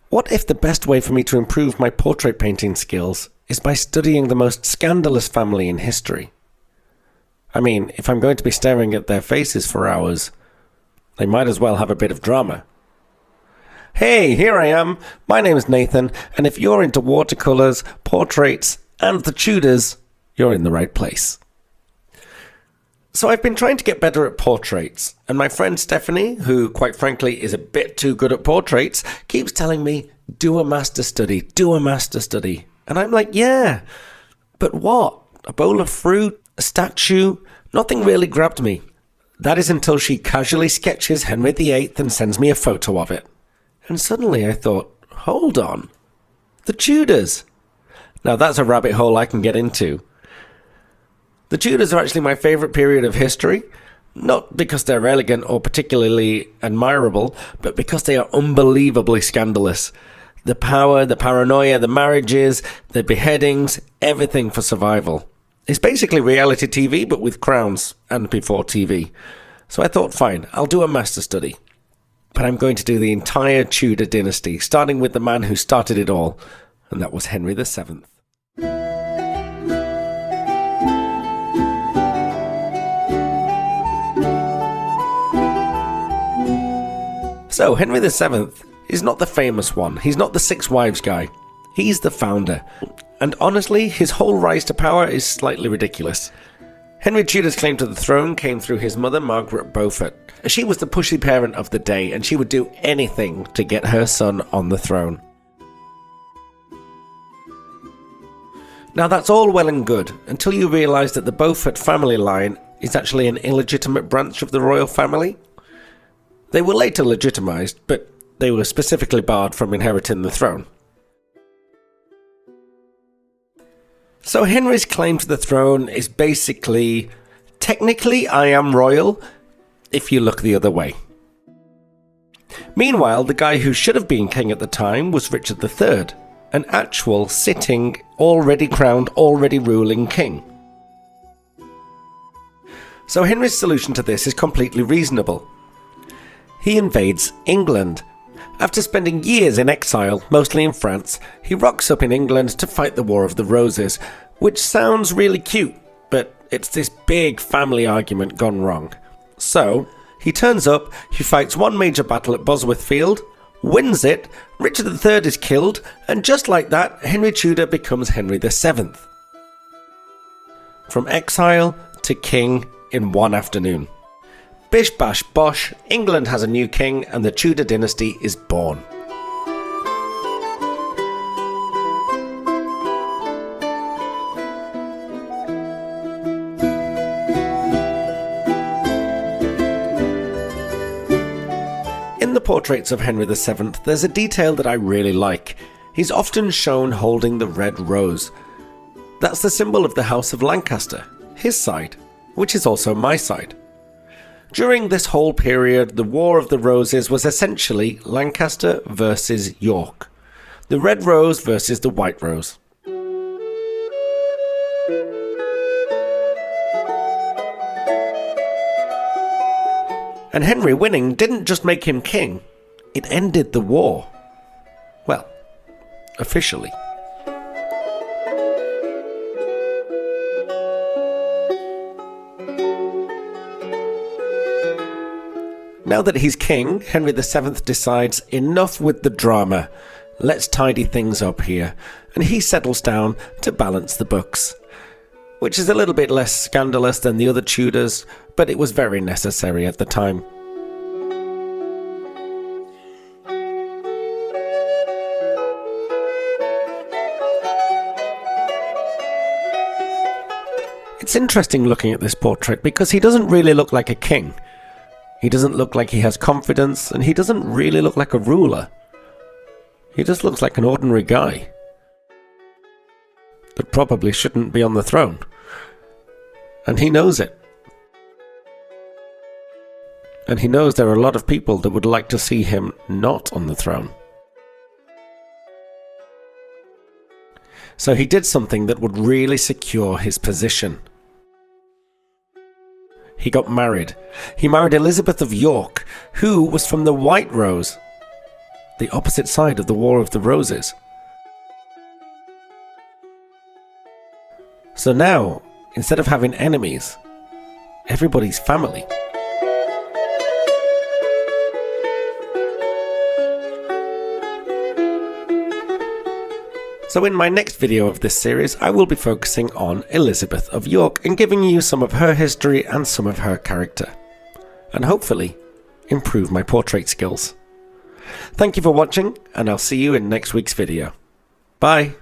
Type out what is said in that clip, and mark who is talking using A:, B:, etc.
A: What if the best way for me to improve my portrait painting skills is by studying the most scandalous family in history? I mean, if I'm going to be staring at their faces for hours, they might as well have a bit of drama. Hey, here I am. My name is Nathan, and if you're into watercolours, portraits, and the Tudors, you're in the right place. So I've been trying to get better at portraits, and my friend Stephanie, who quite frankly is a bit too good at portraits, keeps telling me, do a master study. And I'm like, yeah, but what? A bowl of fruit? A statue? Nothing really grabbed me. That is until she casually sketches Henry VIII and sends me a photo of it. And suddenly I thought, hold on, the Tudors. Now that's a rabbit hole I can get into. The Tudors are actually my favourite period of history, not because they're elegant or particularly admirable, but because they are unbelievably scandalous. The power, the paranoia, the marriages, the beheadings, everything for survival. It's basically reality TV, but with crowns and before TV. So I thought, fine, I'll do a master study. But I'm going to do the entire Tudor dynasty, starting with the man who started it all, and that was Henry VII. So, Henry VII is not the famous one. He's not the six wives guy. He's the founder. And honestly, his whole rise to power is slightly ridiculous. Henry Tudor's claim to the throne came through his mother, Margaret Beaufort. She was the pushy parent of the day, and she would do anything to get her son on the throne. Now that's all well and good, until you realise that the Beaufort family line is actually an illegitimate branch of the royal family. They were later legitimised, but they were specifically barred from inheriting the throne. So Henry's claim to the throne is basically, technically I am royal, if you look the other way. Meanwhile, the guy who should have been king at the time was Richard III, an actual sitting, already crowned, already ruling king. So Henry's solution to this is completely reasonable. He invades England. After spending years in exile, mostly in France, he rocks up in England to fight the War of the Roses, which sounds really cute, but it's this big family argument gone wrong. So, he turns up, he fights one major battle at Bosworth Field, wins it, Richard III is killed, and just like that, Henry Tudor becomes Henry VII. From exile to king in one afternoon. Bish bash bosh, England has a new king and the Tudor dynasty is born. In the portraits of Henry VII, there's a detail that I really like. He's often shown holding the red rose. That's the symbol of the House of Lancaster, his side, which is also my side. During this whole period, the War of the Roses was essentially Lancaster versus York. The red rose versus the white rose. And Henry winning didn't just make him king, it ended the war. Well, officially. Now that he's king, Henry VII decides enough with the drama. Let's tidy things up here. And he settles down to balance the books. Which is a little bit less scandalous than the other Tudors, but it was very necessary at the time. It's interesting looking at this portrait because he doesn't really look like a king. He doesn't look like he has confidence, and he doesn't really look like a ruler. He just looks like an ordinary guy that probably shouldn't be on the throne. And he knows it. And he knows there are a lot of people that would like to see him not on the throne. So he did something that would really secure his position. He got married. He married Elizabeth of York, who was from the White Rose. the opposite side of the War of the Roses. So now, instead of having enemies, everybody's family. So in my next video of this series, I will be focusing on Elizabeth of York and giving you some of her history and some of her character, and hopefully improve my portrait skills. Thank you for watching, and I'll see you in next week's video. Bye!